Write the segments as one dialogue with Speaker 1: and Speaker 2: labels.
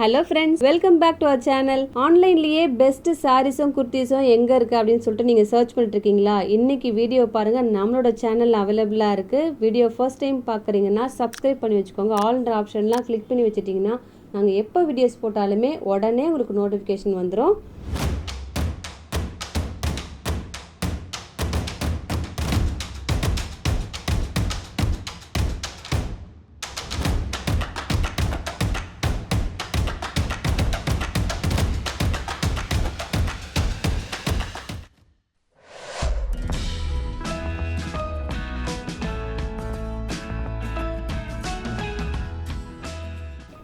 Speaker 1: Hello friends, welcome back to our channel. ஆன்லைன்லேயே best சாரீஸும் குர்த்திஸும் எங்கே இருக்குது அப்படின்னு சொல்லிட்டு நீங்கள் சர்ச் பண்ணிட்டு இருக்கீங்களா? இன்னைக்கு வீடியோ பாருங்கள், நம்மளோட சேனல் அவைலபிளாக இருக்குது. வீடியோ ஃபர்ஸ்ட் டைம் பார்க்குறீங்கன்னா சப்ஸ்கிரைப் பண்ணி வச்சுக்கோங்க. ஆல்ன்ற ஆப்ஷன்லாம் கிளிக் பண்ணி வச்சுட்டிங்கன்னா நாங்கள் எப்போ வீடியோஸ் போட்டாலுமே உடனே உங்களுக்கு நோட்டிஃபிகேஷன் வந்துடும்.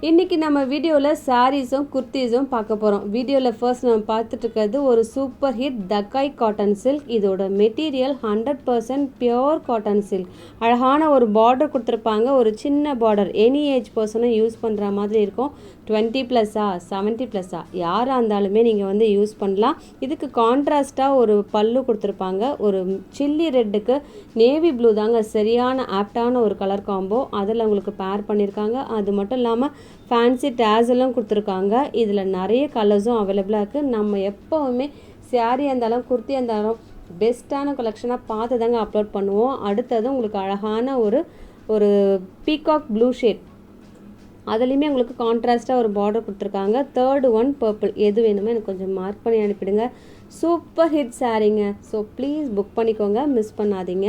Speaker 1: இன்றைக்கி நம்ம வீடியோவில் சாரீஸும் குர்த்திஸும் பார்க்க போகிறோம். வீடியோவில் ஃபர்ஸ்ட் நம்ம பார்த்துட்டு இருக்கிறது ஒரு சூப்பர் ஹிட் தக்காய் காட்டன் சில்க். இதோட மெட்டீரியல் 100% பியோர் காட்டன் சில்க். அழகான ஒரு பார்டர் கொடுத்துருப்பாங்க, ஒரு சின்ன பார்டர். எனி ஏஜ் பர்சனும் யூஸ் பண்ணுற மாதிரி இருக்கும். 20+ஆ 70+ஆ யாராக இருந்தாலுமே நீங்கள் யூஸ் பண்ணலாம். இதுக்கு கான்ட்ராஸ்ட்டாக ஒரு பல்லு கொடுத்துருப்பாங்க. ஒரு சில்லி ரெட்டுக்கு நேவி ப்ளூ தாங்க சரியான ஆப்டான ஒரு கலர் காம்போ. அதில் உங்களுக்கு பேர் பண்ணியிருக்காங்க. அது மட்டும் இல்லாமல் ஃபேன்சி டேஸெல்லாம் கொடுத்துருக்காங்க. இதில் நிறைய கலர்ஸும் அவைலபிளாக இருக்குது. நம்ம எப்போவுமே சாரியாக இருந்தாலும் குர்த்தியாக இருந்தாலும் பெஸ்ட்டான கலெக்ஷனாக பார்த்து தாங்க அப்லோட் பண்ணுவோம். அடுத்தது உங்களுக்கு அழகான ஒரு பீகாக் ப்ளூ ஷேட், அதுலேயுமே உங்களுக்கு கான்ட்ராஸ்ட்டாக ஒரு பார்டர் கொடுத்துருக்காங்க. Third one purple. எது வேணுமோ எனக்கு கொஞ்சம் மார்க் பண்ணி அனுப்பிடுங்க. சூப்பர் ஹிட் சாரீங்க. ஸோ ப்ளீஸ் புக் பண்ணிக்கோங்க, மிஸ் பண்ணாதீங்க.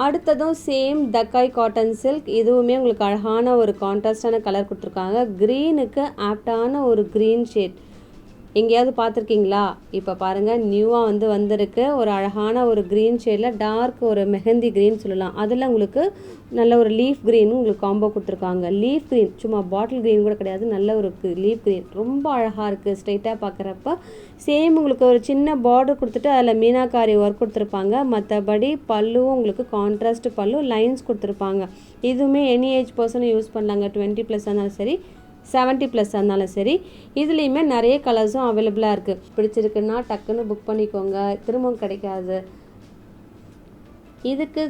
Speaker 1: அடுத்ததும் சேம் தக்காய் காட்டன் சில்க். இதுவுமே உங்களுக்கு அழகான ஒரு கான்ட்ராஸ்டான கலர் கொடுத்துருக்காங்க. க்ரீனுக்கு ஆப்டான ஒரு க்ரீன் ஷேட். எங்கேயாவது பார்த்துருக்கீங்களா? இப்போ பாருங்கள், நியூவாக வந்திருக்கு. ஒரு அழகான ஒரு க்ரீன் ஷேடில் டார்க் ஒரு மெஹந்தி க்ரீன் சொல்லலாம். அதில் உங்களுக்கு நல்ல ஒரு லீஃப் க்ரீனும் உங்களுக்கு காம்போ கொடுத்துருக்காங்க. லீஃப் க்ரீன் சும்மா பாட்டில் க்ரீன் கூட கிடையாது, நல்ல ஒரு லீஃப் க்ரீன் ரொம்ப அழகாக இருக்குது. ஸ்ட்ரைட்டாக பார்க்குறப்ப சேம் உங்களுக்கு ஒரு சின்ன பார்டர் கொடுத்துட்டு அதில் மீனாக்காரி ஒர்க் கொடுத்துருப்பாங்க. மற்றபடி பல்லுவும் உங்களுக்கு கான்ட்ராஸ்ட் பல்லு, லைன்ஸ் கொடுத்துருப்பாங்க. இதுவுமே எனி ஏஜ் பர்சனும் யூஸ் பண்ணலாங்க. 20+ இருந்தாலும் சரி, 70+ இருந்தாலும் சரி. இதுலேயுமே நிறைய கலர்ஸும் அவைலபிளாக இருக்குது. பிடிச்சிருக்குன்னா டக்குன்னு புக் பண்ணிக்கோங்க, திரும்பவும் கிடைக்காது. இதுக்கு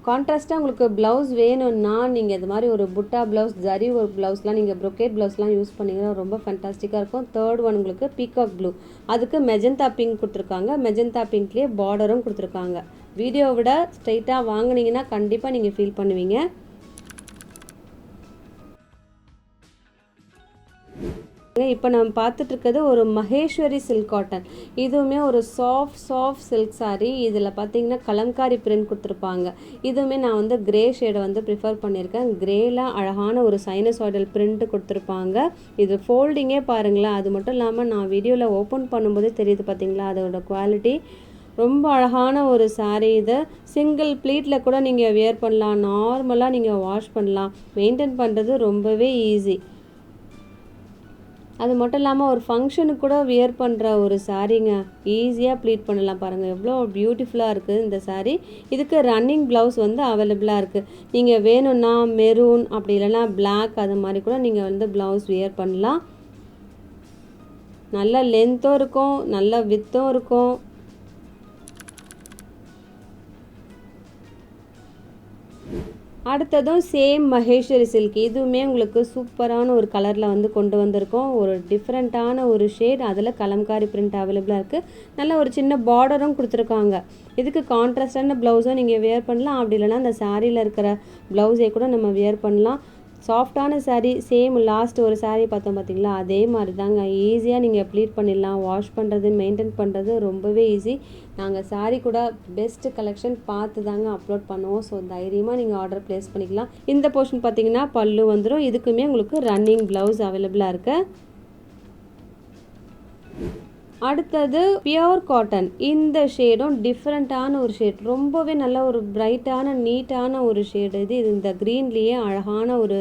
Speaker 1: கான்ட்ராஸ்ட்டாக உங்களுக்கு ப்ளவுஸ் வேணும்னா நீங்கள் இது மாதிரி ஒரு புட்டா ப்ளவுஸ், ஜரி ஒரு ப்ளவுஸ்லாம், நீங்கள் ப்ரொக்கேட் ப்ளவுஸ்லாம் யூஸ் பண்ணிங்கன்னா ரொம்ப ஃபண்டாஸ்டிக்காக இருக்கும். தேர்ட் ஒன் உங்களுக்கு பீகாக் ப்ளூ, அதுக்கு மெஜந்தா பிங்க் கொடுத்துருக்காங்க. மெஜந்தா பிங்க்லேயே பார்டரும் கொடுத்துருக்காங்க. வீடியோவை விட ஸ்ட்ரைட்டாக வாங்கினீங்கன்னா கண்டிப்பாக நீங்கள் ஃபீல் பண்ணுவீங்க. இப்போ நம்ம பார்த்துட்டு இருக்கிறது ஒரு மகேஸ்வரி சில்க் காட்டன். இதுவுமே ஒரு சாஃப்ட் சில்க் சாரீ. இதில் பார்த்தீங்கன்னா கலம்காரி பிரிண்ட் கொடுத்துருப்பாங்க. இதுவுமே நான் கிரே ஷேடை ப்ரிஃபர் பண்ணியிருக்கேன். கிரேல அழகான ஒரு சைனசாய்டல் பிரிண்ட் கொடுத்துருப்பாங்க. இது ஃபோல்டிங்கே பாருங்களேன். அது மட்டும் இல்லாமல் நான் வீடியோவில் ஓப்பன் பண்ணும்போதே தெரியுது பார்த்தீங்களா அதோட குவாலிட்டி. ரொம்ப அழகான ஒரு சாரீ. இது சிங்கிள் ப்ளீட்டில் கூட நீங்கள் வியர் பண்ணலாம். நார்மலாக நீங்கள் வாஷ் பண்ணலாம். மெயின்டைன் பண்ணுறது ரொம்பவே ஈஸி. அது மட்டும் இல்லாமல் ஒரு ஃபங்க்ஷனுக்கு கூட வியர் பண்ணுற ஒரு சாரீங்க. ஈஸியாக ப்ளீட் பண்ணலாம். பாருங்கள் எவ்வளோ பியூட்டிஃபுல்லாக இருக்குது இந்த சாரீ. இதுக்கு ரன்னிங் ப்ளவுஸ் அவைலபிளாக இருக்குது. நீங்கள் வேணும்னா மெரூன் அப்படி இல்லைன்னா பிளாக் அது மாதிரி கூட நீங்கள் ப்ளவுஸ் வியர் பண்ணலாம். நல்ல லென்த்தும் இருக்கும், நல்ல வித்தும் இருக்கும். அடுத்ததும் சேம் மகேஸ்வரி சில்க். இதுவுமே உங்களுக்கு சூப்பரான ஒரு கலரில் கொண்டு வந்திருக்கோம். ஒரு டிஃப்ரெண்ட்டான ஒரு ஷேட், அதில் கலம்காரி பிரிண்ட் அவைலபிளாக இருக்குது. நல்ல ஒரு சின்ன பார்டரும் கொடுத்துருக்காங்க. இதுக்கு கான்ட்ராஸ்டான ப்ளவுஸும் நீங்கள் வியர் பண்ணலாம். அப்படி இல்லைனா அந்த சாரியில் இருக்கிற ப்ளவுஸே கூட நம்ம வியர் பண்ணலாம். சாஃப்டான சாரீ. சேம் லாஸ்ட் ஒரு சாரீ பார்த்தோம் பார்த்தீங்களா, அதே மாதிரி தாங்க. ஈஸியாக நீங்கள் ப்ளீட் பண்ணிடலாம். வாஷ் பண்ணுறது, மெயின்டைன் பண்ணுறது ரொம்பவே ஈஸி. நாங்கள் சாரீ கூட பெஸ்ட் கலெக்ஷன் பார்த்து தாங்க அப்லோட் பண்ணுவோம். ஸோ தைரியமாக நீங்கள் ஆர்டர் ப்ளேஸ் பண்ணிக்கலாம். இந்த போர்ஷன் பார்த்தீங்கன்னா பல்லு வந்துடும். இதுக்குமே உங்களுக்கு ரன்னிங் ப்ளவுஸ் அவைலபிளாக இருக்குது. அடுத்தது பியோர் காட்டன். இந்த ஷேடும் டிஃப்ரெண்ட்டான ஒரு ஷேட், ரொம்பவே நல்ல ஒரு பிரைட்டான நீட்டான ஒரு ஷேடு. இது இந்த க்ரீன்லேயே அழகான ஒரு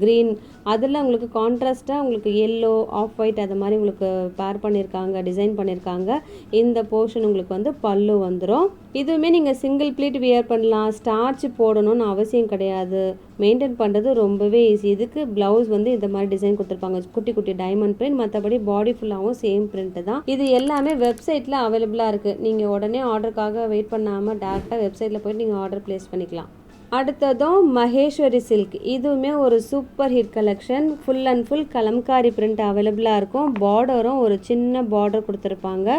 Speaker 1: க்ரீன், அதில் உங்களுக்கு கான்ட்ராஸ்ட்டாக உங்களுக்கு எல்லோ, ஆஃப் ஒயிட் அது மாதிரி உங்களுக்கு பேர் பண்ணியிருக்காங்க, டிசைன் பண்ணியிருக்காங்க. இந்த போர்ஷன் உங்களுக்கு பல்லு வந்துடும். இதுவுமே நீங்கள் சிங்கிள் ப்ளீட் வியர் பண்ணலாம். ஸ்டார்ச் போடணும்னு அவசியம் கிடையாது. மெயின்டைன் பண்ணுறது ரொம்பவே ஈஸி. இதுக்கு ப்ளவுஸ் இந்த மாதிரி டிசைன் கொடுத்துருப்பாங்க, குட்டி குட்டி டைமண்ட் பிரிண்ட். மற்றபடி பாடி ஃபுல்லாகவும் சேம் பிரிண்ட்டு தான். இது எல்லாமே வெப்சைட்டில் அவைலபிளாக இருக்குது. நீங்கள் உடனே ஆர்டருக்காக வெயிட் பண்ணாமல் டேரெக்டாக வெப்சைட்டில் போய்ட்டு நீங்கள் ஆர்டர் ப்ளேஸ் பண்ணிக்கலாம். அடுத்ததும் மகேஸ்வரி சில்க். இதுவுமே ஒரு super hit collection. Full and full Kalamkari print அவைலபிளாக இருக்கும். பார்டரும் ஒரு சின்ன பார்டர் கொடுத்துருப்பாங்க.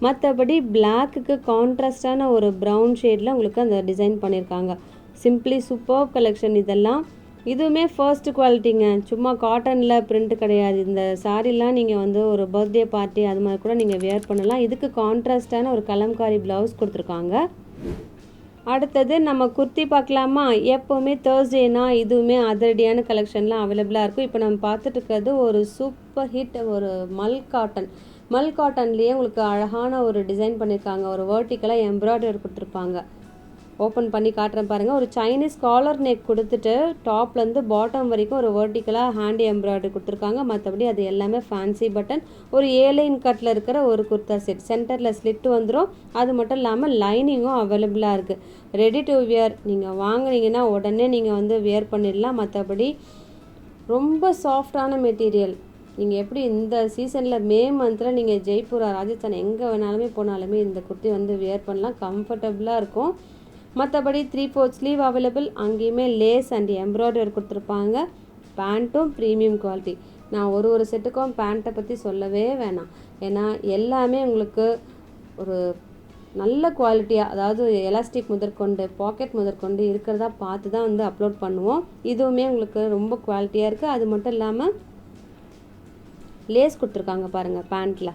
Speaker 1: மற்றபடி பிளாக்குக்கு கான்ட்ராஸ்டான ஒரு ப்ரௌன் ஷேடில் உங்களுக்கு அந்த டிசைன் பண்ணியிருக்காங்க. சிம்பிளி சூப்பர் கலெக்ஷன் இதெல்லாம். இதுவுமே ஃபர்ஸ்ட் குவாலிட்டிங்க. சும்மா காட்டனில் பிரிண்ட் கிடையாது. இந்த சாரீலாம் நீங்கள் வந்து ஒரு பர்த்டே பார்ட்டி அது மாதிரி கூட நீங்கள் வியர் பண்ணலாம். இதுக்கு கான்ட்ராஸ்டான ஒரு கலம்காரி ப்ளவுஸ் கொடுத்துருக்காங்க. அடுத்தது நம்ம குர்த்தி பார்க்கலாமா. எப்போவுமே தேர்ஸ்டேனா இதுவுமே அதிரடியான கலெக்ஷன்லாம் அவைலபிளாக இருக்கும். இப்போ நம்ம பார்த்துட்டு இருக்கிறது ஒரு சூப்பர் ஹிட் ஒரு மல் காட்டன்லேயே உங்களுக்கு அழகான ஒரு டிசைன் பண்ணியிருக்காங்க. ஒரு வேர்ட்டிக்கலாக எம்ப்ராய்டரி கொடுத்துருப்பாங்க. ஓப்பன் பண்ணி காட்டுறேன் பாருங்கள். ஒரு சைனீஸ் காலர் நெக் கொடுத்துட்டு டாப்லேருந்து பாட்டம் வரைக்கும் ஒரு வேர்ட்டிக்கலாக ஹேண்ட் எம்ப்ராய்டரி கொடுத்துருக்காங்க. மற்றபடி அது எல்லாமே ஃபேன்சி பட்டன். ஒரு ஏலைன் கட்டில் இருக்கிற ஒரு குர்த்தா செட். சென்டரில் ஸ்லிட் வந்துடும். அது மட்டும் இல்லாமல் லைனிங்கும் அவைலபிளாக இருக்குது. Ready to wear. நீங்கள் வாங்கினீங்கன்னா உடனே நீங்கள் வந்து வியர் பண்ணிடலாம். மற்றபடி ரொம்ப சாஃப்டான மெட்டீரியல். நீங்கள் எப்படி இந்த சீசனில் மே மந்தில் நீங்கள் ஜெய்ப்பூரா ராஜஸ்தான் எங்கே வேணாலுமே போனாலுமே இந்த குர்த்தி வந்து வியர் பண்ணலாம். கம்ஃபர்டபுளாக இருக்கும். மற்றபடி 3/4 ஸ்லீவ் அவைலபிள். அங்கேயுமே லேஸ் அண்ட் எம்ப்ராய்டரி கொடுத்துருப்பாங்க. பேண்ட்டும் ப்ரீமியம் குவாலிட்டி. நான் ஒரு செட்டுக்கும் பேண்ட்டை பற்றி சொல்லவே வேணாம். ஏன்னா எல்லாமே உங்களுக்கு ஒரு நல்ல குவாலிட்டியாக, அதாவது எலாஸ்டிக் முதற்கொண்டு பாக்கெட் முதற்கொண்டு இருக்கிறதா பார்த்து தான் வந்து அப்லோட் பண்ணுவோம். இதுவுமே உங்களுக்கு ரொம்ப குவாலிட்டியாக இருக்குது. அது மட்டும் இல்லாமல் லேஸ் கொடுத்துருக்காங்க பாருங்கள் பேண்ட்டில்.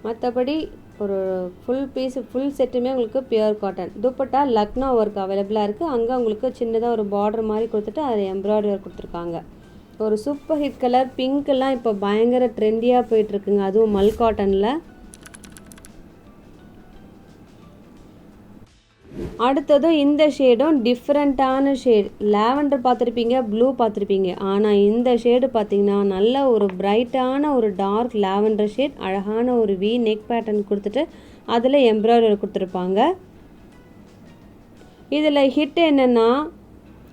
Speaker 1: மற்றபடி ஒரு ஃபுல் செட்டுமே உங்களுக்கு pure cotton. Dupatta Lucknow work அவைலபிளாக இருக்குது. அங்கே உங்களுக்கு சின்னதாக ஒரு பார்டர் மாதிரி கொடுத்துட்டு அது எம்ப்ராய்டரி கொடுத்துருக்காங்க. ஒரு சூப்பர் ஹிட் கலர் பிங்க்கெல்லாம் இப்போ பயங்கர ட்ரெண்டியாக போயிட்டுருக்குங்க. அதுவும் மல் காட்டனில். அடுத்ததும் இந்த ஷேடும் டிஃப்ரெண்ட்டான ஷேட். லாவெண்டர் பார்த்துருப்பீங்க, ப்ளூ பார்த்துருப்பீங்க. ஆனால் இந்த ஷேடு பார்த்திங்கன்னா நல்ல ஒரு பிரைட்டான ஒரு டார்க் லாவெண்டர் ஷேட். அழகான ஒரு வி நெக் பேட்டர்ன் கொடுத்துட்டு அதில் எம்ப்ராய்டரி கொடுத்துருப்பாங்க. இதில் ஹிட் என்னென்னா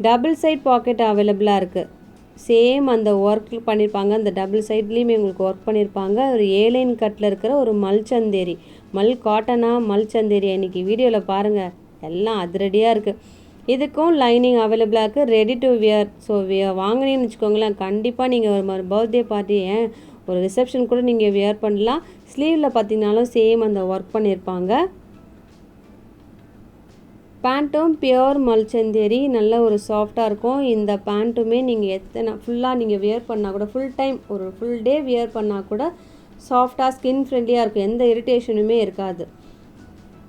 Speaker 1: டபுள் சைட் பாக்கெட் அவைலபிளாக இருக்குது. சேம் அந்த ஒர்க் பண்ணியிருப்பாங்க. அந்த டபுள் சைட்லேயுமே உங்களுக்கு ஒர்க் பண்ணியிருப்பாங்க. ஒரு ஏலைன் கட்டில் இருக்கிற ஒரு மல்சந்தேரி. மல் காட்டனா மல்சந்தேரி இன்றைக்கி வீடியோவில் பாருங்கள். எல்லாம் அதிரடியாக இருக்குது. இதுக்கும் லைனிங் அவைலபிளாக இருக்குது. Ready to wear. ஸோ வாங்கினீங்கன்னு வச்சுக்கோங்களேன், கண்டிப்பாக நீங்கள் ஒரு பர்த்டே பார்ட்டி ஒரு ரிசப்ஷன் கூட நீங்கள் வியர் பண்ணலாம். ஸ்லீவில் பார்த்தீங்கன்னாலும் சேம் அந்த ஒர்க் பண்ணியிருப்பாங்க. பேண்ட்டும் பியோர் மல்சந்தேரி. நல்ல ஒரு சாஃப்டாக இருக்கும். இந்த பேண்ட்டுமே நீங்கள் ஃபுல்லாக நீங்கள் வியர் பண்ணால் கூட ஒரு ஃபுல் டே வியர் பண்ணால் கூட சாஃப்டாக ஸ்கின் ஃப்ரெண்ட்லியாக இருக்கும். எந்த இரிட்டேஷனுமே இருக்காது.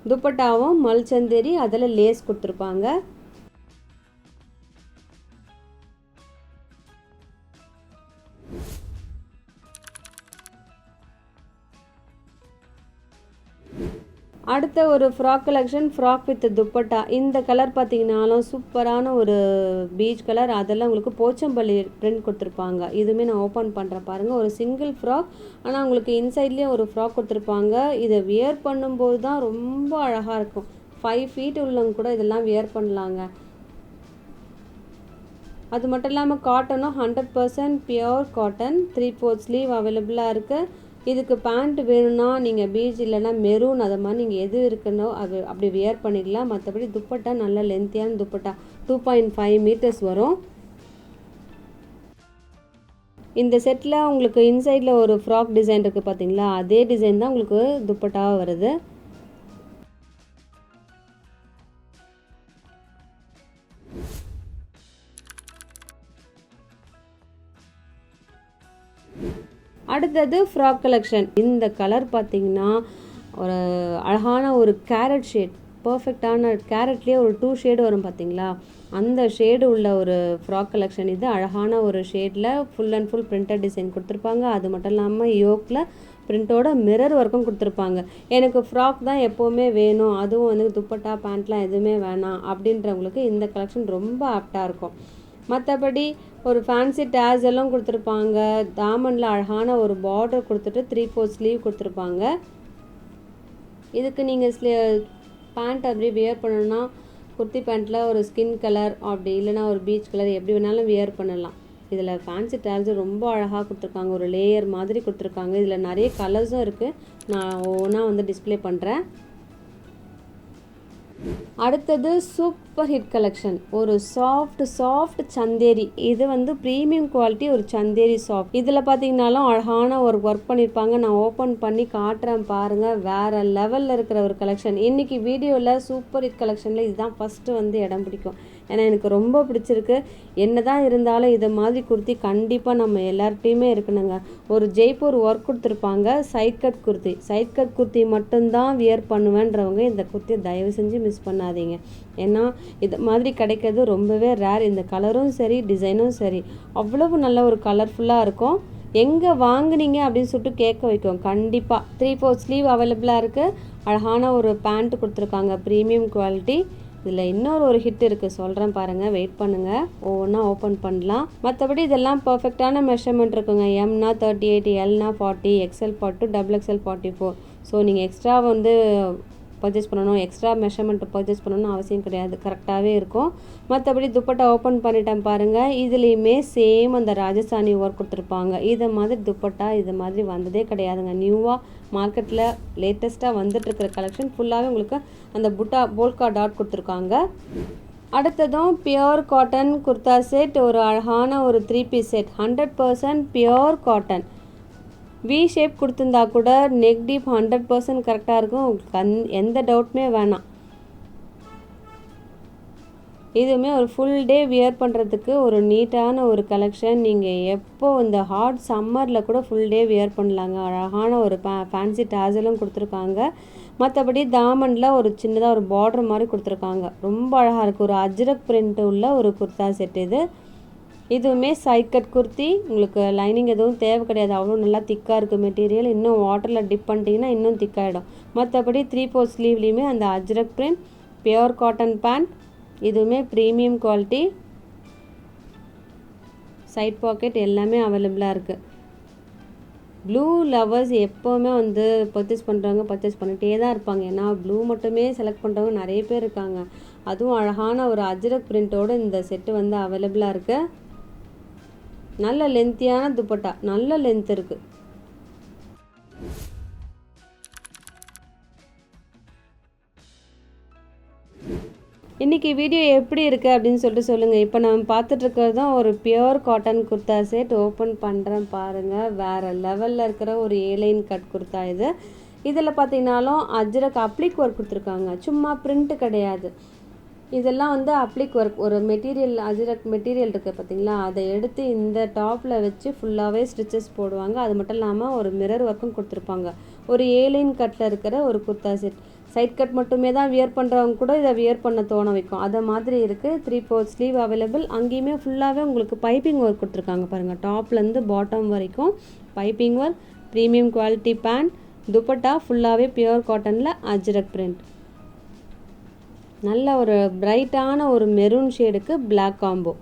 Speaker 1: துப்பட்டாவும் மல்சந்தேரி, அதில் லேஸ் கொடுத்துருப்பாங்க. அடுத்த ஒரு frock collection. Frock with dupatta. இந்த கலர் பார்த்தீங்கன்னாலும் சூப்பரான ஒரு பீச் கலர். அதெல்லாம் உங்களுக்கு போச்சம்பள்ளி பிரிண்ட் கொடுத்துருப்பாங்க. இதுவுமே நான் ஓப்பன் பண்ணுறேன் பாருங்கள். ஒரு சிங்கிள் ஃப்ராக். ஆனால் உங்களுக்கு இன்சைட்லேயே ஒரு ஃப்ராக் கொடுத்துருப்பாங்க. இதை வியர் பண்ணும்போது தான் ரொம்ப அழகாக இருக்கும். 5 ஃபீட் உள்ளவங்க கூட இதெல்லாம் வியர் பண்ணலாங்க. அது மட்டும் இல்லாமல் காட்டனும் 100% பியோர் காட்டன். 3/4 ஸ்லீவ் அவைலபிளாக இருக்குது. இதுக்கு பேண்ட் வேணும்னா நீங்கள் பீச் இல்லைன்னா மெரூன் அது மாதிரி நீங்கள் எது இருக்கணும் அது அப்படி வியர் பண்ணிக்கலாம். மற்றபடி துப்பட்டா நல்ல லென்த்தியான துப்பட்டா 2.5 மீட்டர்ஸ் வரும். இந்த செட்டில் உங்களுக்கு இன்சைடில் ஒரு ஃப்ராக் டிசைன் இருக்குது பார்த்தீங்களா, அதே டிசைன் தான் உங்களுக்கு துப்பட்டாவாக வருது. அடுத்தது ஃப்ராக் கலெக்ஷன். இந்த கலர் பார்த்தீங்கன்னா ஒரு அழகான ஒரு கேரட் ஷேட். பர்ஃபெக்டான கேரட்லேயே ஒரு 2 ஷேடு வரும் பார்த்தீங்களா, அந்த ஷேடு உள்ள ஒரு ஃப்ராக் கலெக்ஷன் இது. அழகான ஒரு ஷேடில் full and full printed design கொடுத்துருப்பாங்க. அது மட்டும் இல்லாமல் யோக்கில் பிரிண்டோட மிரர் ஒர்க்கும் கொடுத்துருப்பாங்க. எனக்கு ஃப்ராக் தான் எப்போவுமே வேணும், அதுவும் வந்து துப்பட்டா பேண்ட்லாம் எதுவுமே வேணாம் அப்படின்றவங்களுக்கு இந்த கலெக்ஷன் ரொம்ப ஆப்டாக இருக்கும். மற்றபடி ஒரு ஃபேன்சி டேஸ் எல்லாம் கொடுத்துருப்பாங்க. தாமனில் அழகான ஒரு பார்டர் கொடுத்துட்டு 3/4 ஸ்லீவ் கொடுத்துருப்பாங்க. இதுக்கு நீங்கள் பேண்ட் அப்படி வியர் பண்ணணும்னா குர்த்தி பேண்ட்டில் ஒரு ஸ்கின் கலர் அப்படி இல்லைனா ஒரு பீச் கலர் எப்படி வேணாலும் வியர் பண்ணலாம். இதில் ஃபேன்சி டேல்ஸு ரொம்ப அழகாக கொடுத்துருக்காங்க. ஒரு லேயர் மாதிரி கொடுத்துருக்காங்க. இதில் நிறைய கலர்ஸும் இருக்குது. நான் ஒவ்வொன்றா வந்து டிஸ்பிளே பண்ணுறேன். அடுத்தது சூப்பர் ஹிட் கலெக்ஷன், ஒரு சாஃப்ட் சந்தேரி. இது வந்து ப்ரீமியம் குவாலிட்டி ஒரு சந்தேரி சாஃப்ட். இதில் பார்த்தீங்கன்னாலும் அழகான ஒரு ஒர்க் பண்ணியிருப்பாங்க. நான் ஓப்பன் பண்ணி காட்டுறேன் பாருங்கள். வேறு லெவலில் இருக்கிற ஒரு கலெக்ஷன். இன்றைக்கி வீடியோவில் சூப்பர் ஹிட் கலெக்ஷனில் இதுதான் ஃபஸ்ட்டு வந்து இடம் பிடிக்கும். ஏன்னா எனக்கு ரொம்ப பிடிச்சிருக்கு. என்ன தான் இருந்தாலும் இதை மாதிரி குர்த்தி கண்டிப்பாக நம்ம எல்லார்ட்டையுமே இருக்கணுங்க. ஒரு ஜெய்ப்பூர் ஒர்க் கொடுத்துருப்பாங்க. சைட் கட் குர்த்தி மட்டும்தான் வியர் பண்ணுவேன்றவங்க இந்த குர்த்தியை தயவு செஞ்சு மிஸ் பண்ணாதீங்க. ஏன்னா இது மாதிரி கிடைக்கிறது ரொம்பவே ரேர். இந்த கலரும் சரி டிசைனும் சரி அவ்வளவு நல்ல ஒரு கலர்ஃபுல்லாக இருக்கும். எங்கே வாங்குனீங்க அப்படின்னு சொல்லிட்டு கேட்க வைக்கும். கண்டிப்பாக 3/4 ஸ்லீவ் அவைலபிளாக இருக்குது. அழகான ஒரு பேண்ட் கொடுத்துருக்காங்க, ப்ரீமியம் குவாலிட்டி. இதில் இன்னொரு ஒரு ஹிட் இருக்குது, சொல்கிறேன் பாருங்கள், வெயிட் பண்ணுங்கள், ஒவ்வொன்றா ஓப்பன் பண்ணலாம். மற்றபடி இதெல்லாம் பர்ஃபெக்டான மெஷர்மெண்ட் இருக்குங்க. எம்னா 38, எல்னா 40, XL 42, XXL 44. ஸோ நீங்கள் எக்ஸ்ட்ரா வந்து பர்ச்சேஸ் பண்ணணும், எக்ஸ்ட்ரா மெஷர்மெண்ட் பர்ச்சேஸ் பண்ணணும்னு அவசியம் கிடையாது, கரெக்டாகவே இருக்கும். மற்றபடி துப்பட்டா ஓப்பன் பண்ணிட்டேன் பாருங்கள். இதுலேயுமே சேம் அந்த ராஜஸ்தானி ஒர்க் கொடுத்துருப்பாங்க. இதை மாதிரி துப்பட்டா இது மாதிரி வந்ததே கிடையாதுங்க. நியூவாக மார்க்கெட்டில் லேட்டஸ்ட்டாக வந்துட்டுருக்கிற கலெக்ஷன் ஃபுல்லாகவே உங்களுக்கு அந்த போல்கா டாட் கொடுத்துருக்காங்க. அடுத்ததும் பியோர் காட்டன் குர்தா செட், ஒரு அழகான ஒரு 3 piece set, 100% pure cotton. V shape கொடுத்துருந்தா கூட நெக் டீப் 100% கரெக்டாக இருக்கும். உங்களுக்கு எந்த டவுட்டுமே வேணாம். இதுவுமே ஒரு ஃபுல் டே வியர் பண்ணுறதுக்கு ஒரு நீட்டான ஒரு கலெக்ஷன். நீங்கள் எப்போ இந்த ஹாட் சம்மரில் கூட ஃபுல் டே வியர் பண்ணலாங்க. அழகான ஒரு ஃபேன்சி டாசலும் கொடுத்துருக்காங்க. மற்றபடி தாமனில் ஒரு சின்னதாக ஒரு பார்டர் மாதிரி கொடுத்துருக்காங்க. ரொம்ப அழகாக இருக்குது. ஒரு அஜ்ரக் பிரிண்ட் உள்ள ஒரு குர்தா செட் இது. இதுவுமே சைட் கட் குர்த்தி. உங்களுக்கு லைனிங் எதுவும் தேவை கிடையாது, அவ்வளோ நல்லா திக்காக இருக்குது மெட்டீரியல். இன்னும் வாட்டரில் டிப் பண்ணிட்டீங்கன்னா இன்னும் திக்காகிடும். மற்றபடி 3/4 ஸ்லீவ்லேயுமே அந்த ajrakh print, pure cotton pant. இதுவுமே ப்ரீமியம் குவாலிட்டி. சைட் பாக்கெட் எல்லாமே அவைலபிளாக இருக்குது. ப்ளூ லவர்ஸ் எப்போவுமே வந்து பர்ச்சேஸ் பண்ணுறவங்க பர்ச்சேஸ் பண்ணிகிட்டே தான் இருப்பாங்க. ஏன்னா ப்ளூ மட்டுமே செலக்ட் பண்ணுறவங்க நிறைய பேர் இருக்காங்க. அதுவும் அழகான ஒரு அஜ்ரக் பிரிண்ட்டோடு இந்த செட்டு வந்து அவைலபிளாக இருக்குது. நல்ல லென்த்தியான துப்பட்டா, நல்ல லென்த் இருக்குது. இன்றைக்கி வீடியோ எப்படி இருக்குது அப்படின்னு சொல்லிட்டு சொல்லுங்கள். இப்போ நம்ம பார்த்துட்ருக்கிறது தான் ஒரு pure cotton kurta set. Open பண்ணுறேன் பாருங்கள். வேறு லெவலில் இருக்கிற ஒரு ஏலைன் கட் குர்தா இது. இதில் பார்த்தீங்கன்னாலும் அஜ்ரக் அப்ளிக் ஒர்க் கொடுத்துருக்காங்க, சும்மா பிரிண்ட்டு கிடையாது. இதெல்லாம் வந்து அப்ளிக் ஒர்க். ஒரு மெட்டீரியல் அஜ்ரக் மெட்டீரியல் இருக்குது பார்த்தீங்களா, அதை எடுத்து இந்த டாப்பில் வச்சு ஃபுல்லாகவே ஸ்டிச்சஸ் போடுவாங்க. அது மட்டும் இல்லாமல் ஒரு மிரர் ஒர்க்கும் கொடுத்துருப்பாங்க. ஒரு ஏலைன் கட்டில் இருக்கிற ஒரு குர்தா செட். சைட் கட் மட்டுமே தான் வியர் பண்ணுறவங்க கூட இதை வியர் பண்ண தோண வைக்கும். அதை மாதிரி இருக்குது. 3/4 ஸ்லீவ் அவைலபிள். அங்கேயுமே ஃபுல்லாகவே உங்களுக்கு பைப்பிங் ஒர்க் கொடுத்துருக்காங்க பாருங்கள். டாப்லேருந்து பாட்டம் வரைக்கும் piping work. Premium quality pant. Dupatta ஃபுல்லாகவே பியோர் காட்டனில் அஜ்ரக் பிரிண்ட். நல்ல ஒரு பிரைட்டான ஒரு மெரூன் ஷேடுக்கு பிளாக் காம்போ.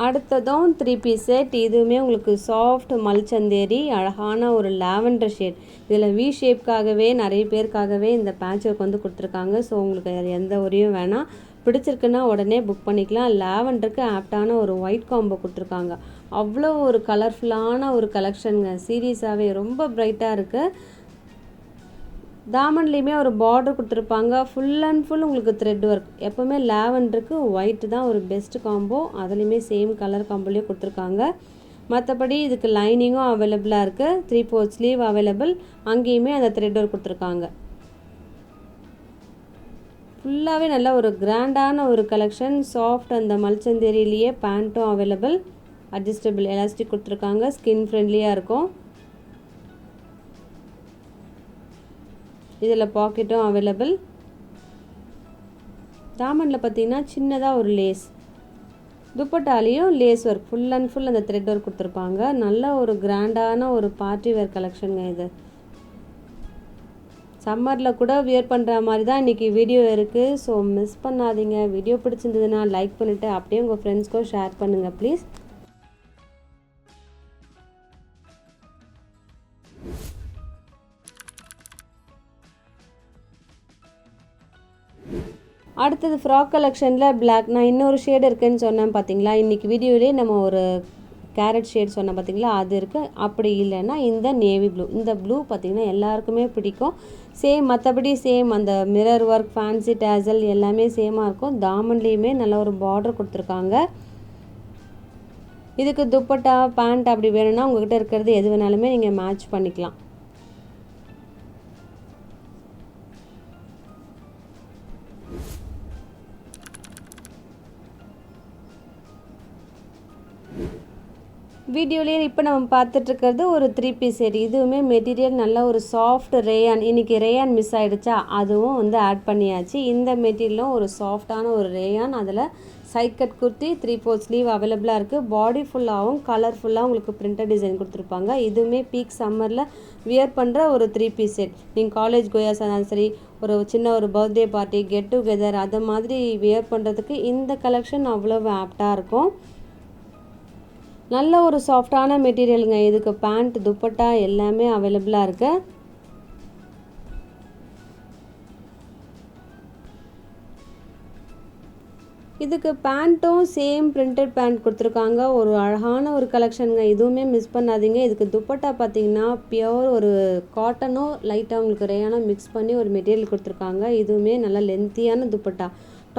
Speaker 1: அடுத்ததும் 3 பீஸ் செட். இதுவுமே உங்களுக்கு சாஃப்ட் மல்சந்தேரி, அழகான ஒரு லாவெண்டர் ஷேட். இதில் வி ஷேப்காகவே நிறைய பேருக்காகவே இந்த பேட்ச் ஒர்க் வந்து கொடுத்துருக்காங்க. ஸோ உங்களுக்கு அது எந்த ஒரையும் வேணாம். பிடிச்சிருக்குன்னா உடனே புக் பண்ணிக்கலாம். லாவெண்டருக்கு ஆப்டான ஒரு ஒயிட் காம்போ கொடுத்துருக்காங்க. அவ்வளோ ஒரு கலர்ஃபுல்லான ஒரு கலெக்ஷனுங்க. சீரியஸாகவே ரொம்ப பிரைட்டாக இருக்குது. தாமன்லேயுமே ஒரு பார்டர் கொடுத்துருப்பாங்க. ஃபுல் அண்ட் ஃபுல் உங்களுக்கு த்ரெட் ஒர்க். எப்போவுமே லாவெண்டருக்கு ஒயிட் தான் ஒரு பெஸ்ட் காம்போ. அதுலேயுமே சேம் கலர் காம்போலேயே கொடுத்துருக்காங்க. மற்றபடி இதுக்கு லைனிங்கும் அவைலபிளாக இருக்குது. 3/4 ஸ்லீவ் அவைலபிள். அங்கேயுமே அந்த த்ரெட் ஒர்க் கொடுத்துருக்காங்க. ஃபுல்லாகவே நல்ல ஒரு கிராண்டான ஒரு கலெக்ஷன். சாஃப்ட் அந்த மல்சந்தேரியிலேயே பேண்ட்டும் அவைலபிள். அட்ஜஸ்டபிள் எலாஸ்டிக் கொடுத்துருக்காங்க. ஸ்கின் ஃப்ரெண்ட்லியாக இருக்கும். இதில் பாக்கெட்டும் அவைலபிள். தாமனில் பார்த்தீங்கன்னா சின்னதாக ஒரு லேஸ். துப்பட்டாலையும் lace work. Full and full அந்த த்ரெட் ஒர்க் கொடுத்துருப்பாங்க. நல்ல ஒரு கிராண்டான ஒரு பார்ட்டி வேர் கலெக்ஷனுங்க இது. சம்மரில் கூட வியர் பண்ணுற மாதிரி தான் இன்றைக்கி வீடியோ இருக்குது. ஸோ மிஸ் பண்ணாதீங்க. வீடியோ பிடிச்சிருந்ததுன்னா லைக் பண்ணிவிட்டு அப்படியே உங்கள் ஃப்ரெண்ட்ஸ்க்கும் ஷேர் பண்ணுங்கள் ப்ளீஸ். அடுத்தது ஃப்ராக் கலெக்ஷனில் பிளாக், நான் இன்னொரு ஷேடு இருக்குதுன்னு சொன்னேன் பார்த்தீங்களா, இன்றைக்கி வீடியோலேயே நம்ம ஒரு கேரட் ஷேட் சொன்னேன் பார்த்தீங்களா, அது இருக்குது. அப்படி இல்லைன்னா இந்த நேவி ப்ளூ, இந்த ப்ளூ பார்த்திங்கன்னா எல்லாருக்குமே பிடிக்கும். சேம், மற்றபடி சேம் அந்த மிரர் ஒர்க், ஃபேன்சி டேசல் எல்லாமே சேமாக இருக்கும். தாமன்லேயுமே நல்ல ஒரு பார்டர் கொடுத்துருக்காங்க. இதுக்கு துப்பட்டா பேண்ட் அப்படி வேணும்னா உங்கள்கிட்ட இருக்கிறது எது வேணாலுமே நீங்கள் மேட்ச் பண்ணிக்கலாம். வீடியோலேயே இப்போ நம்ம பார்த்துட்ருக்கிறது ஒரு 3 பீஸ் செட். இதுவுமே மெட்டீரியல் நல்ல ஒரு சாஃப்ட் ரேயான். இன்றைக்கி ரேயான் மிஸ் ஆகிடுச்சா, அதுவும் வந்து ஆட் பண்ணியாச்சு. இந்த மெட்டீரியலும் ஒரு சாஃப்டான ஒரு ரேயான். அதில் சைட் கட் குர்த்தி 3/4 ஸ்லீவ் அவைலபிளாக இருக்குது. பாடி ஃபுல்லாகவும் கலர்ஃபுல்லாக உங்களுக்கு பிரிண்டட் டிசைன் கொடுத்துருப்பாங்க. இதுவுமே பீக் சம்மரில் வியர் பண்ணுற ஒரு 3 பீஸ் செட். நீங்கள் காலேஜ் கோயாஸாக இருந்தாலும் சரி, ஒரு சின்ன ஒரு பர்த்டே பார்ட்டி, கெட் டுகெதர் அது மாதிரி வியர் பண்ணுறதுக்கு இந்த கலெக்ஷன் அவ்வளோ ஆப்டாக இருக்கும். நல்ல ஒரு சாஃப்டான மெட்டீரியலுங்க. இதுக்கு பேண்ட், துப்பட்டா எல்லாமே அவைலபிளாக இருக்குது. இதுக்கு பேண்ட்டும் சேம் பிரிண்டட் பேண்ட் கொடுத்துருக்காங்க. ஒரு அழகான ஒரு கலெக்ஷனுங்க, இதுவுமே மிஸ் பண்ணாதீங்க. இதுக்கு துப்பட்டா பார்த்தீங்கன்னா பியோர் ஒரு காட்டனும் லைட்டாக உங்களுக்கு ரேயானோ மிக்ஸ் பண்ணி ஒரு மெட்டீரியல் கொடுத்துருக்காங்க. இதுவுமே நல்லா லென்த்தியான துப்பட்டா.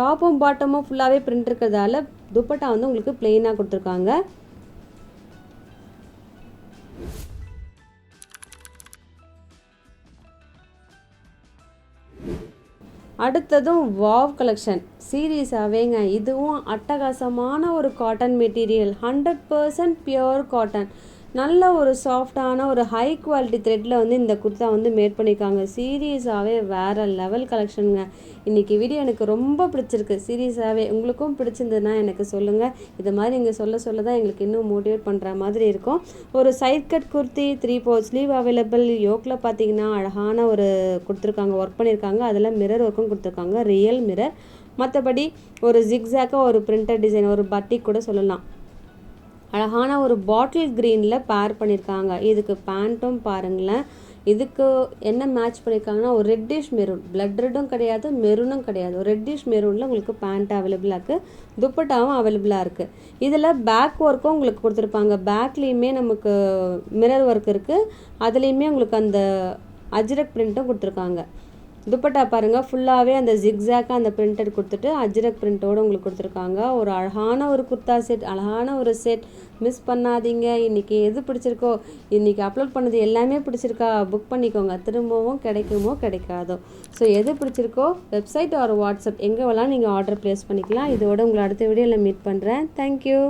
Speaker 1: டாப்பும் பாட்டமும் ஃபுல்லாகவே பிரிண்ட் இருக்கிறதால துப்பட்டா வந்து உங்களுக்கு பிளெயினாக கொடுத்துருக்காங்க. அடுத்ததும் வாவ் கலெக்ஷன் சீரீஸாகவேங்க. இதுவும் அட்டகாசமான ஒரு காட்டன் மெட்டீரியல், 100% பியோர் காட்டன். நல்ல ஒரு சாஃப்டான ஒரு ஹை குவாலிட்டி த்ரெட்டில் வந்து இந்த குர்த்தா வந்து மேட் பண்ணியிருக்காங்க. சீரியஸாகவே வேறு லெவல் கலெக்ஷனுங்க. இன்றைக்கி வீடியோ எனக்கு ரொம்ப பிடிச்சிருக்கு. சீரியஸாகவே உங்களுக்கும் பிடிச்சிருந்ததுன்னா எனக்கு சொல்லுங்கள். இது மாதிரி நீங்கள் சொல்ல தான் எங்களுக்கு இன்னும் மோட்டிவேட் பண்ணுற மாதிரி இருக்கும். ஒரு side cut kurti 3/4 sleeve available. யோக்கில் பார்த்தீங்கன்னா அழகான ஒரு கொடுத்துருக்காங்க, ஒர்க் பண்ணியிருக்காங்க. அதில் மிரர் ஒர்க்கும் கொடுத்துருக்காங்க, ரியல் மிரர். மற்றபடி ஒரு ஜிக்ஸாக்காக ஒரு பிரிண்டட் டிசைன், ஒரு பட்டிக் கூட சொல்லலாம். அழகான ஒரு பாட்டில் க்ரீனில் பேர் பண்ணியிருக்காங்க. இதுக்கு பேண்ட்டும் பாருங்களேன். இதுக்கு என்ன மேட்ச் பண்ணியிருக்காங்கன்னா ஒரு ரெட்டிஷ் மெரூன், பிளட் ரெட்டும் கிடையாது, மெரூனும் கிடையாது, ஒரு ரெட்டிஷ் மெரூனில் உங்களுக்கு பேண்ட் அவைலபிளாக இருக்குது. துப்பட்டாவும் அவைலபிளாக இருக்குது. இதில் பேக் ஒர்க்கும் உங்களுக்கு கொடுத்துருப்பாங்க. பேக்லேயுமே நமக்கு மிரர் ஒர்க் இருக்குது. அதுலேயுமே உங்களுக்கு அந்த அஜ்ரக் பிரிண்ட்டும் கொடுத்துருக்காங்க. துப்பட்டா பாருங்கள், ஃபுல்லாகவே அந்த ஜிக்ஸாக்காக அந்த பிரிண்டட் கொடுத்துட்டு அஜ்ரக் பிரிண்ட்டோடு உங்களுக்கு கொடுத்துருக்காங்க. ஒரு அழகான ஒரு குர்த்தா செட், அழகான ஒரு செட். மிஸ் பண்ணாதீங்க. இன்றைக்கி எது பிடிச்சிருக்கோ, இன்றைக்கி அப்லோட் பண்ணது எல்லாமே பிடிச்சிருக்கா புக் பண்ணிக்கோங்க. திரும்பவும் கிடைக்குமோ கிடைக்காதோ. ஸோ எது பிடிச்சிருக்கோ வெப்சைட் ஒரு வாட்ஸ்அப் எங்கே வேணாலும் நீங்கள் ஆர்டர் ப்ளேஸ் பண்ணிக்கலாம். இதோட உங்களை அடுத்த வீடியோவில் மீட் பண்ணுறேன். தேங்க்யூ.